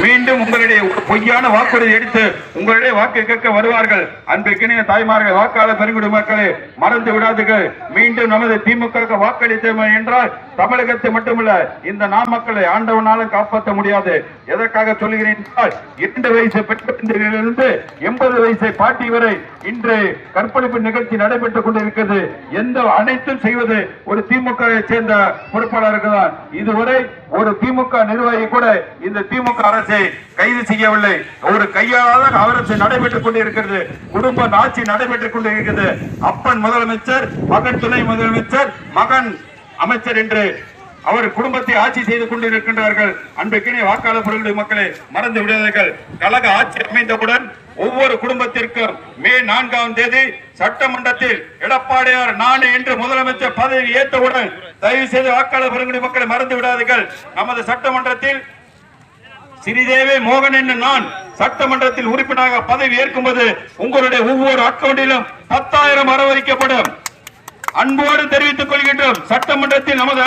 மீண்டும் உங்களுடைய பொய்யான வாக்குறுதி எடுத்து உங்களுடைய வாக்கு கேட்க வருவார்கள். அன்பிற்கினிய தாய்மார்கள், வாக்காளர் பெருங்குடி மக்களே, மறந்து விடாதீர்கள். மீண்டும் நமது திமுக வாக்களித்தோம் என்றால் தமிழகத்தை மட்டுமல்ல இந்த நாமக்கலை ஆண்டவனாலும் காப்பாற்ற முடியாது. எதற்காக சொல்லுகிறேன் என்றால் 2 வயசு பெண்களிலிருந்து 80 வயசை பாட்டி வரை இன்று கற்பழிப்பு நிகழ்ச்சி நடைபெற்றுக் கொண்டிருக்கிறது. எந்த அனைத்தும் செய்வது ஒரு திமுக சேர்ந்த பொறுப்பாளர்கள் தான். இதுவரை ஒரு திமுக நிர்வாகி கூட இந்த திமுக அரசை கைது செய்யவில்லை. ஒரு கையாளர் அரசு நடைபெற்றுக் கொண்டிருக்கிறது. குடும்ப ஆட்சி நடைபெற்றுக் கொண்டிருக்கிறது. அப்பன் முதலமைச்சர், மகன் துணை முதலமைச்சர், மகன் அமைச்சர் என்று அவர் குடும்பத்தை ஆட்சி செய்து கொண்டிருக்கின்றார்கள். அன்றைக்கினே வாக்காளர் பெருங்குடி மக்களே, மறந்து விடாதீர்கள். கழக ஆட்சி அமைந்தவுடன் ஒவ்வொரு குடும்பத்திற்கும் மே 4ஆம் தேதி சட்டமன்றத்தில் எடப்பாடியார் நானே என்று முதலமைச்சர் பதவி ஏற்றவுடன் தயவு செய்து வாக்காளர் பெருங்குடி மக்களை மறந்து விடாதீர்கள். நமது சட்டமன்றத்தில் ஸ்ரீதேவி மோகன் என்று நான் சட்டமன்றத்தில் உறுப்பினராக பதவி ஏற்கும்போது உங்களுடைய ஒவ்வொரு அக்கவுண்டிலும் 10,000 வரவழைக்கப்படும். அன்போடு தெரிவித்துக் கொள்கின்றோம். சட்டமன்றத்தில் நமது